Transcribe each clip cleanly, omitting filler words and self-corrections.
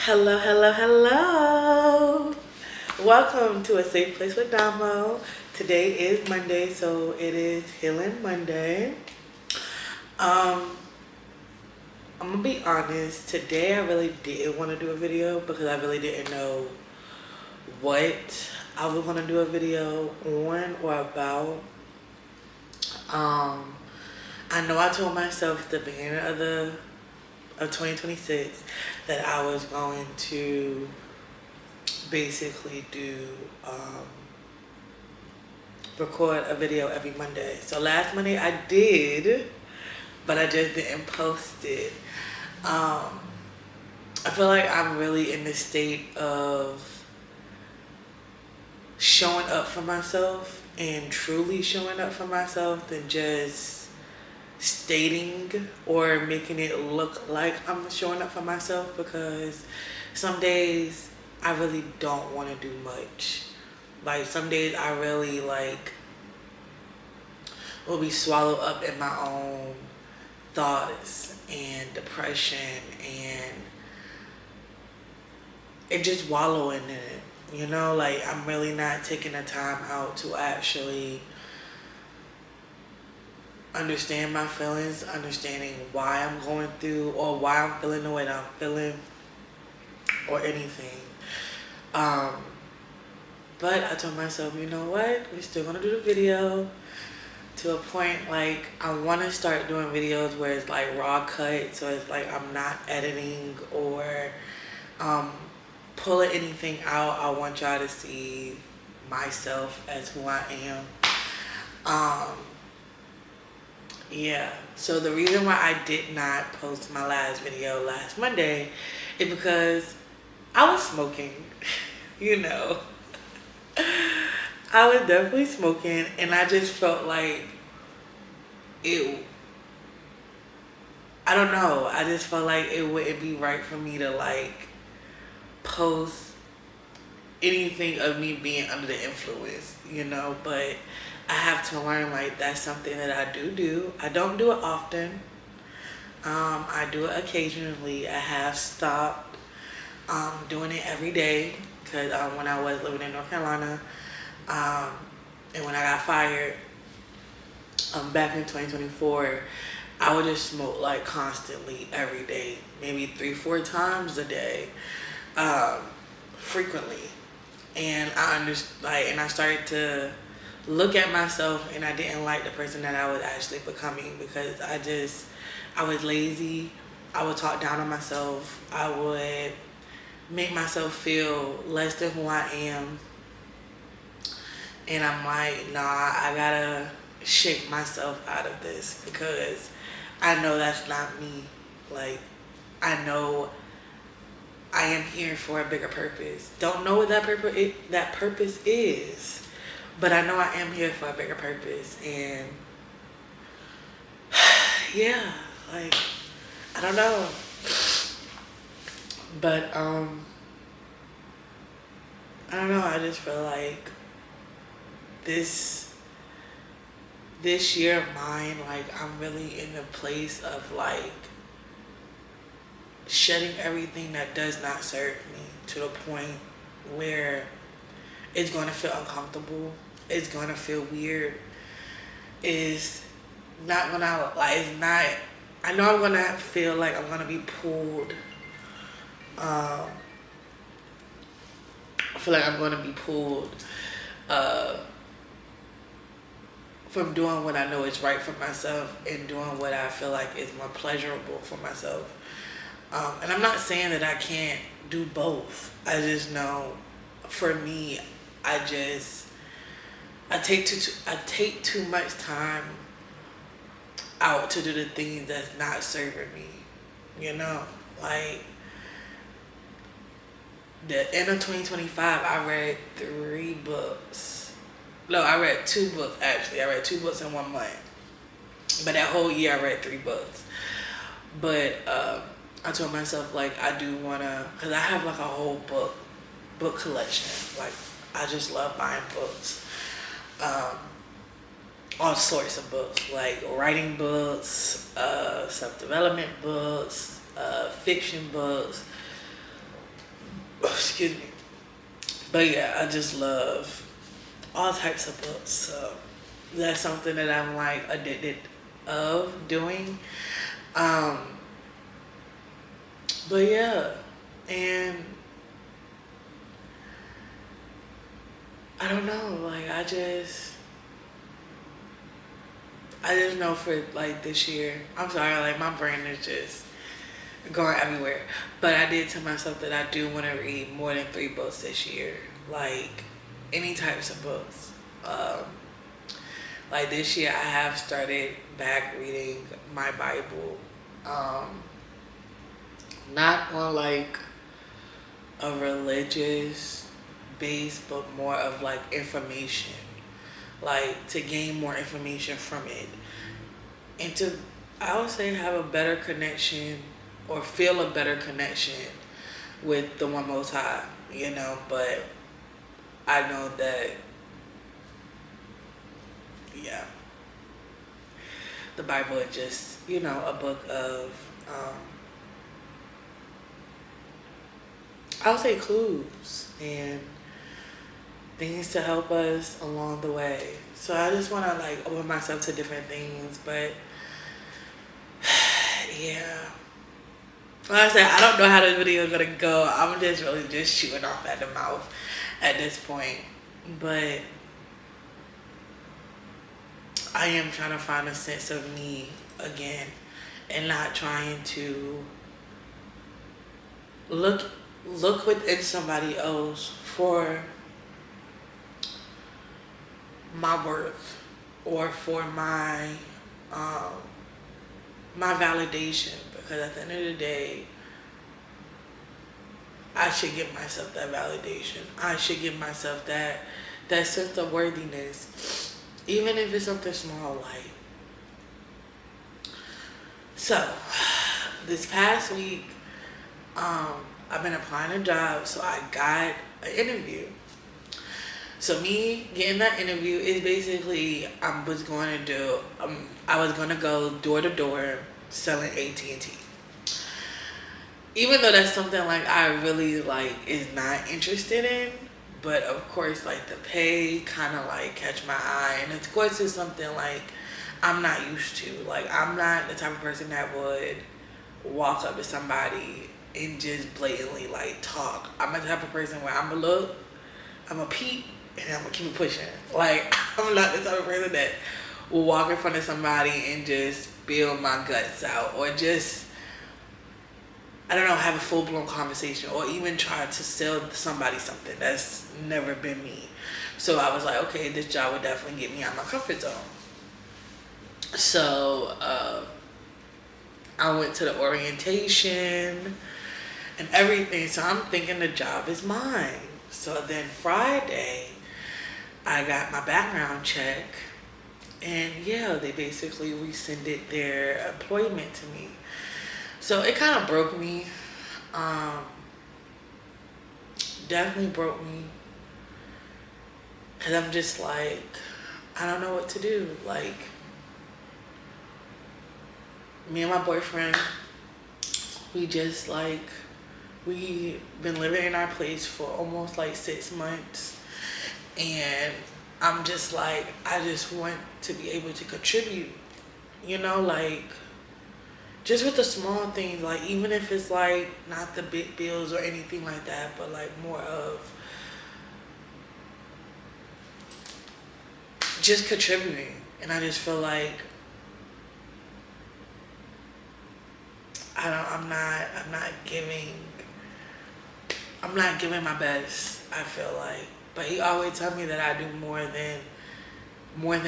Hello, hello, hello. Welcome to A Safe Place with Damo. Today is Monday, so it is Healing Monday. I'm gonna be honest, today I really didn't want to do a video because I really didn't know what I was gonna do a video on or about. I know I told myself at the beginning of 2026 that I was going to basically do record a video every Monday. So last Monday I did, but I just didn't post it. I feel like I'm really in the state of showing up for myself and truly showing up for myself than just stating or making it look like I'm showing up for myself, because some days I really don't want to do much. Like some days I really will be swallowed up in my own thoughts and depression and just wallowing in it. You know, like I'm really not taking the time out to actually understand my feelings, understanding why I'm going through or why I'm feeling the way that I'm feeling or anything. But I told myself, you know what? We're still gonna do the video to a point. Like I want to start doing videos where it's like raw cut, so it's like I'm not editing or pulling anything out. I want y'all to see myself as who I am. Yeah. So the reason why I did not post my last video last Monday is because I was smoking. You know. I was definitely smoking, and I just felt like I don't know, I just felt like it wouldn't be right for me to post anything of me being under the influence, you know. But I have to learn, like, that's something that I do. I don't do it often. I do it occasionally. I have stopped doing it every day because when I was living in North Carolina, and when I got fired back in 2024, I would just smoke like constantly every day, maybe 3-4 times a day, frequently. And I started to look at myself, and I didn't like the person that I was actually becoming, because I was lazy. I would talk down on myself. I would make myself feel less than who I am. And I'm like, nah, I gotta shake myself out of this, because I know that's not me. Like, I know I am here for a bigger purpose. Don't know what that purpose is, but I know I am here for a bigger purpose. And yeah, like, I don't know. But I don't know, I just feel like this year of mine, like, I'm really in a place of like shedding everything that does not serve me, to the point where it's going to feel uncomfortable, it's going to feel weird, it's not gonna, like, it's not, I know I'm gonna feel like I'm gonna be pulled, I feel like I'm gonna be pulled from doing what I know is right for myself and doing what I feel like is more pleasurable for myself. And I'm not saying that I can't do both. I just know, for me, I take too much time out to do the things that's not serving me. You know, like the end of 2025, I read 3 books. No, I read 2 books, actually. I read 2 books in 1 month. But that whole year I read 3 books. But I told myself, like, I do want to, because I have like a whole book collection. Like, I just love buying books. All sorts of books, like writing books, self-development books, fiction books, excuse me. But yeah, I just love all types of books. So that's something that I'm like addicted of doing. Um, but yeah, and I don't know, like I just know for like this year, I'm sorry, like my brain is just going everywhere. But I did tell myself that I do want to read more than 3 books this year. Like any types of books. Like this year I have started back reading my Bible. Um, Not on like a religious base, but more of like information. Like to gain more information from it. And to, I would say, have a better connection or feel a better connection with the one most high, but I know that, yeah, the Bible is just, a book of, I would say clues and things to help us along the way. So I just want to like open myself to different things, but yeah. Like I said, I don't know how this video is gonna go. I'm just really just shooting off at the mouth at this point. But I am trying to find a sense of me again and not trying to look within somebody else for my worth or for um my validation, because at the end of the day I should give myself that validation. I should give myself that sense of worthiness, even if it's something small. Like, so this past week I've been applying a job, so I got an interview. So me getting that interview is basically I was going to go door to door selling AT&T. Even though that's something like I really like is not interested in, but of course like the pay kind of like catch my eye, and of course it's something like I'm not used to. Like I'm not the type of person that would walk up to somebody and just blatantly like talk. I'm the type of person where I'm gonna look, I'm gonna peep, and I'm gonna keep pushing. Like I'm not the type of person that will walk in front of somebody and just spill my guts out, or just, I don't know, have a full blown conversation, or even try to sell somebody something. That's never been me. So I was like, okay, this job would definitely get me out of my comfort zone. So I went to the orientation and everything. So I'm thinking the job is mine. So then Friday, I got my background check, and yeah, they basically rescinded their employment to me. So it kind of broke me. Definitely broke me. Because I'm just like, I don't know what to do. Like, me and my boyfriend, we just like, we been living in our place for almost like 6 months. And I'm just like, I just want to be able to contribute, like, just with the small things, like, even if it's like not the big bills or anything like that, but like more of just contributing. And I just feel like I'm not giving my best, I feel like. But he always tell me that I do more than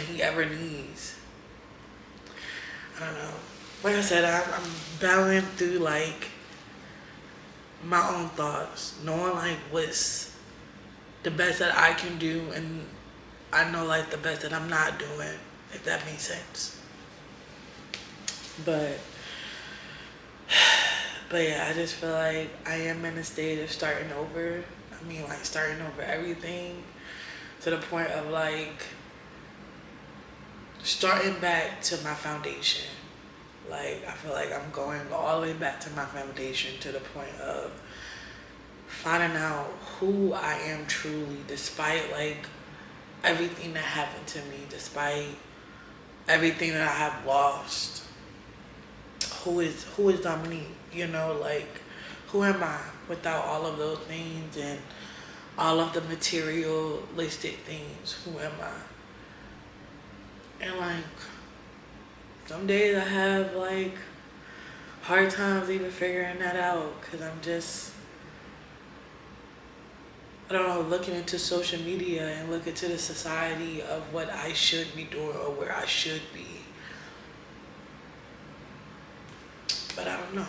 he ever needs. I don't know. Like I said, I'm battling through like my own thoughts, knowing like what's the best that I can do, and I know like the best that I'm not doing, if that makes sense. But yeah, I just feel like I am in a state of starting over. I mean, like starting over everything, to the point of like starting back to my foundation. Like I feel like I'm going all the way back to my foundation, to the point of finding out who I am truly, despite like everything that happened to me, despite everything that I have lost. Who is Dominique? You know, like who am I without all of those things and all of the materialistic things? Who am I? And like some days I have like hard times even figuring that out because I'm just, I don't know, looking into social media and looking to the society of what I should be doing or where I should be. But I don't know.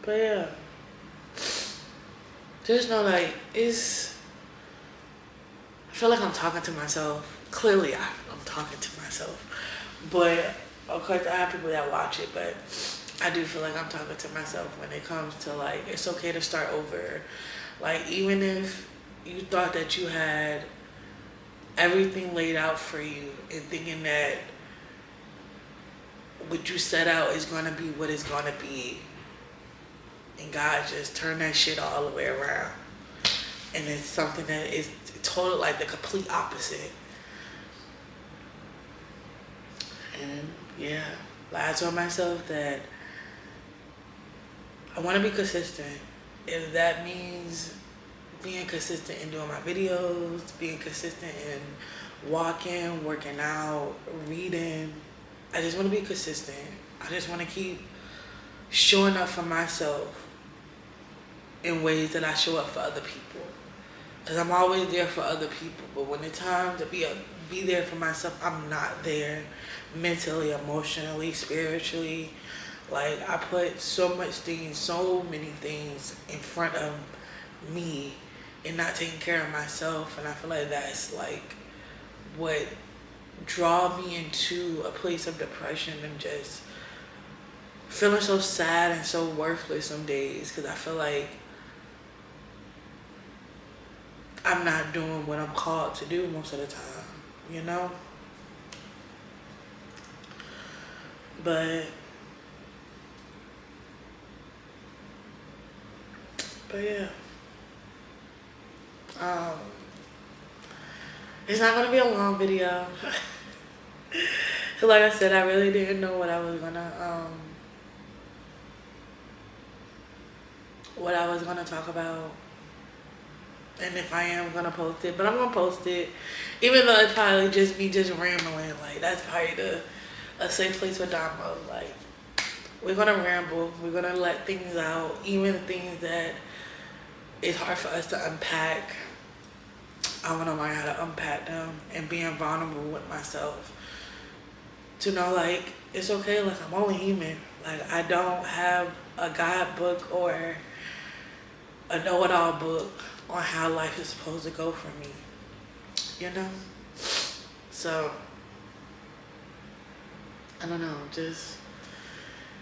But yeah. Just know like it's, I feel like I'm talking to myself. Clearly I'm talking to myself. But of course I have people that watch it, but I do feel like I'm talking to myself when it comes to like it's okay to start over. Like even if you thought that you had everything laid out for you and thinking that what you set out is gonna be what it's gonna be, and God just turned that shit all the way around, and it's something that is total like the complete opposite. And yeah, like I told myself that I want to be consistent. If that means being consistent in doing my videos, being consistent in walking, working out, reading, I just want to be consistent. I just want to keep showing up for myself in ways that I show up for other people. Because I'm always there for other people, but when it's time to be there for myself, I'm not there mentally, emotionally, spiritually. Like I put so many things in front of me and not taking care of myself, and I feel like that's like what draw me into a place of depression and just feeling so sad and so worthless some days because I feel like I'm not doing what I'm called to do most of the time, you know? But yeah. It's not gonna be a long video. Cause like I said, I really didn't know what I was gonna talk about. And if I am gonna post it, but I'm gonna post it, even though it's probably just me just rambling. Like that's probably a safe place for Damo. Like we're gonna ramble, we're gonna let things out, even things that it's hard for us to unpack. I wanna learn how to unpack them and being vulnerable with myself. To know like it's okay. Like I'm only human. Like I don't have a guidebook or a know-it-all book on how life is supposed to go for me, you know? So, I don't know, just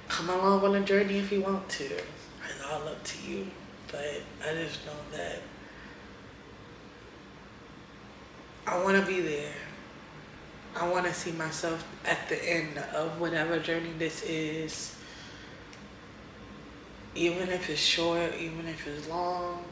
come along on a journey if you want to. It's all up to you. But I just know that I want to be there. I want to see myself at the end of whatever journey this is. Even if it's short, even if it's long.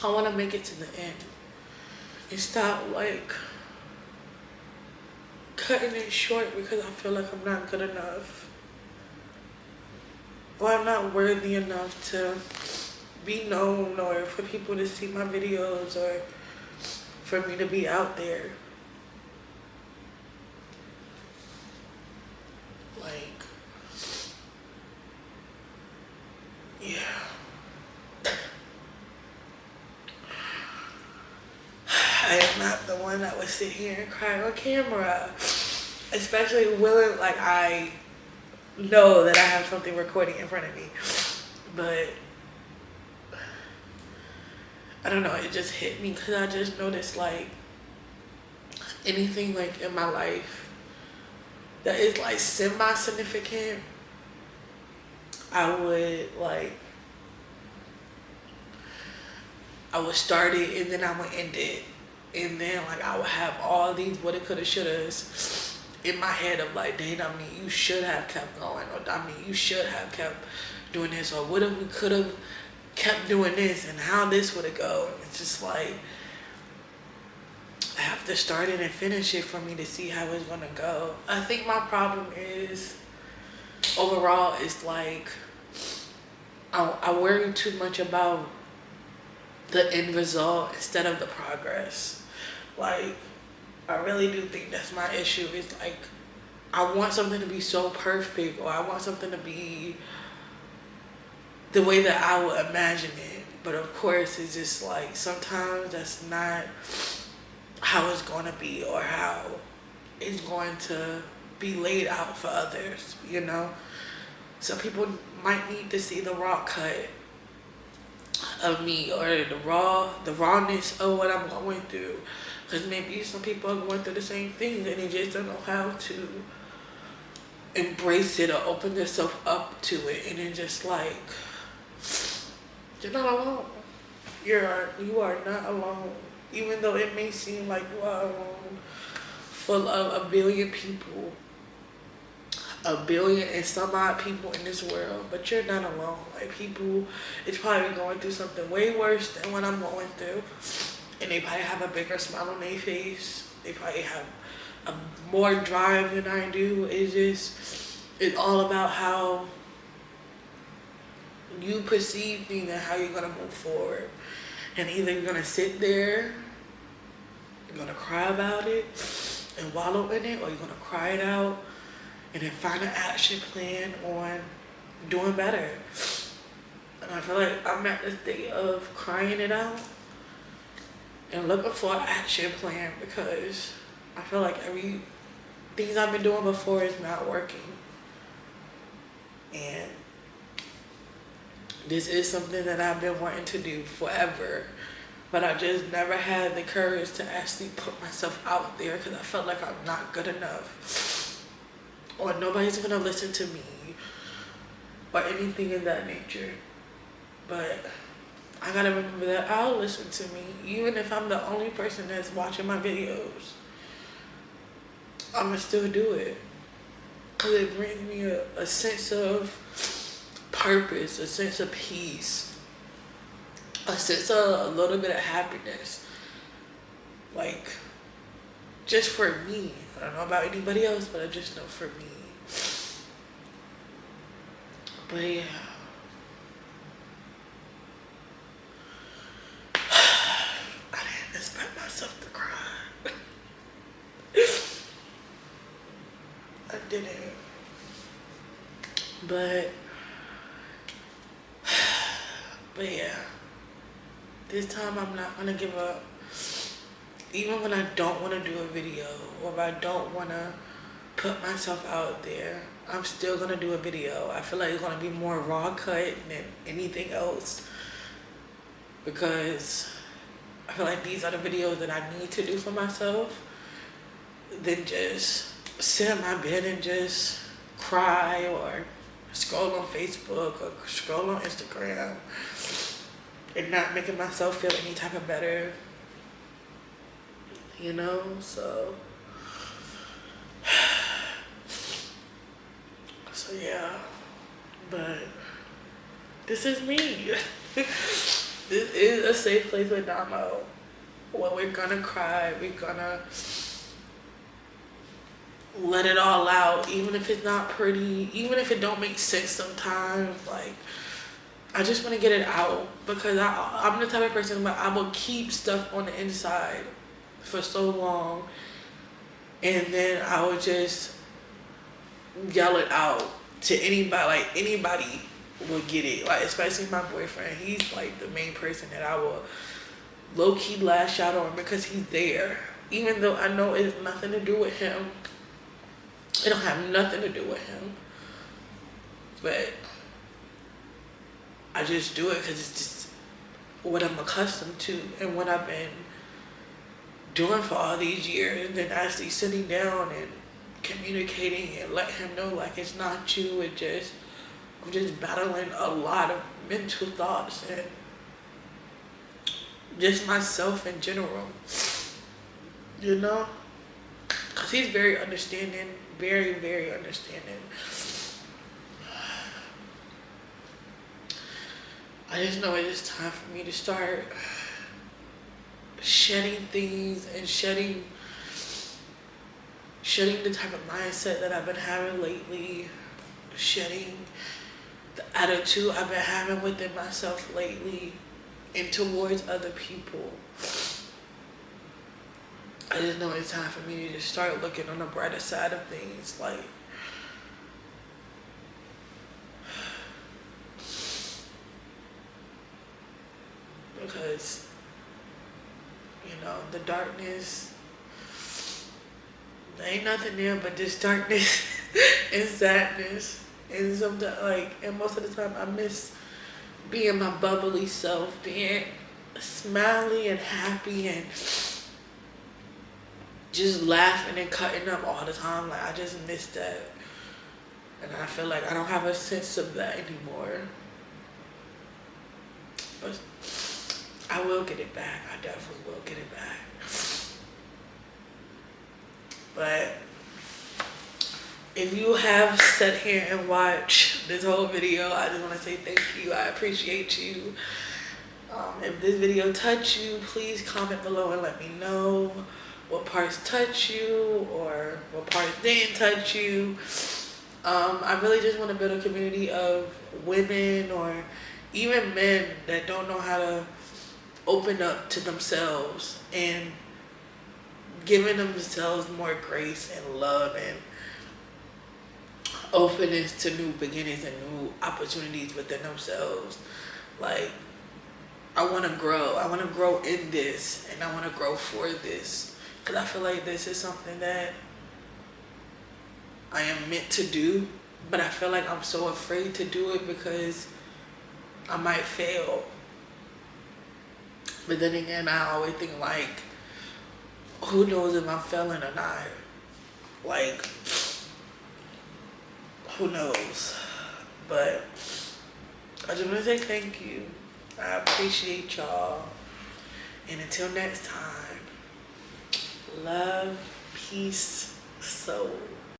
I want to make it to the end and stop like cutting it short because I feel like I'm not good enough or I'm not worthy enough to be known or for people to see my videos or for me to be out there. Like, yeah. I am not the one that would sit here and cry on camera. Especially willing, like I know that I have something recording in front of me. But I don't know, it just hit me because I just noticed like anything like in my life that is like semi-significant, I would start it and then I would end it. And then like I would have all these woulda, coulda, shouldas in my head of like, dang, I mean, you should have kept going, or I mean, you should have kept doing this, or what if we could have kept doing this, and how this would have go. It's just like I have to start it and finish it for me to see how it's gonna go. I think my problem is overall is like I worry too much about the end result instead of the progress. Like I really do think that's my issue. It's like I want something to be so perfect, or I want something to be the way that I would imagine it. But of course, it's just like sometimes that's not how it's going to be, or how it's going to be laid out for others, you know? So people might need to see the raw cut of me, or the rawness of what I'm going through. Because maybe some people are going through the same things and they just don't know how to embrace it or open themselves up to it. And it's just like, you're not alone. You are not alone. Even though it may seem like you are alone, full of a billion people, a billion and some odd people in this world, but you're not alone. Like people, it's probably going through something way worse than what I'm going through. And they probably have a bigger smile on their face. They probably have a more drive than I do. It's all about how you perceive things and how you're gonna move forward. And either you're gonna sit there, you're gonna cry about it and wallow in it, or you're gonna cry it out and then find an action plan on doing better. And I feel like I'm at the state of crying it out and looking for an action plan, because I feel like every things I've been doing before is not working. And this is something that I've been wanting to do forever, but I just never had the courage to actually put myself out there, because I felt like I'm not good enough, or nobody's gonna listen to me, or anything of that nature. But I gotta remember that I'll listen to me, even if I'm the only person that's watching my videos. I'ma still do it, because it brings me a sense of purpose, a sense of peace, a sense of a little bit of happiness. Like, just for me. I don't know about anybody else, but I just know for me. But yeah. I didn't expect myself to cry. I didn't. But yeah, this time I'm not gonna give up. Even when I don't want to do a video, or if I don't want to put myself out there, I'm still gonna do a video. I feel like it's gonna be more raw cut than anything else, because I feel like these are the videos that I need to do for myself, than just sit in my bed and just cry, or scroll on Facebook, or scroll on Instagram, and not making myself feel any type of better, you know? So yeah, but this is me. This is a safe place with Damo, where we're gonna cry, we're gonna let it all out, even if it's not pretty, even if it don't make sense sometimes. Like, I just want to get it out, because I'm the type of person where I will keep stuff on the inside for so long, and then I would just yell it out to anybody. Like, anybody will get it, like, especially my boyfriend. He's like the main person that I will low-key lash out on, because he's there, even though I know it's nothing to do with him. It don't have nothing to do with him, but I just do it because it's just what I'm accustomed to and what I've been doing for all these years. And then actually sitting down and communicating and let him know, like, it's not you, it's just I'm just battling a lot of mental thoughts and just myself in general, you know? Because he's very understanding, very, very understanding. I just know it is time for me to start shedding things and shedding the type of mindset that I've been having lately, shedding the attitude I've been having within myself lately and towards other people. I just know it's time for me to just start looking on the brighter side of things, like, because, you know, the darkness, there ain't nothing there but just darkness and sadness. And sometimes, like, and most of the time I miss being my bubbly self, being smiley and happy and just laughing and cutting up all the time. Like, I just miss that. And I feel like I don't have a sense of that anymore. But I will get it back. I definitely will get it back. But if you have sat here and watched this whole video, I just want to say thank you. I appreciate you. If this video touched you, please comment below and let me know what parts touch you or what parts didn't touch you. I really just want to build a community of women or even men that don't know how to open up to themselves and giving themselves more grace and love and openness to new beginnings and new opportunities within themselves. Like, I want to grow. I want to grow in this, and I want to grow for this, because I feel like this is something that I am meant to do, but I feel like I'm so afraid to do it because I might fail. But then again, I always think, like, who knows if I'm failing or not? Like, who knows? But I just want to say thank you. I appreciate y'all. And until next time, love, peace, soul.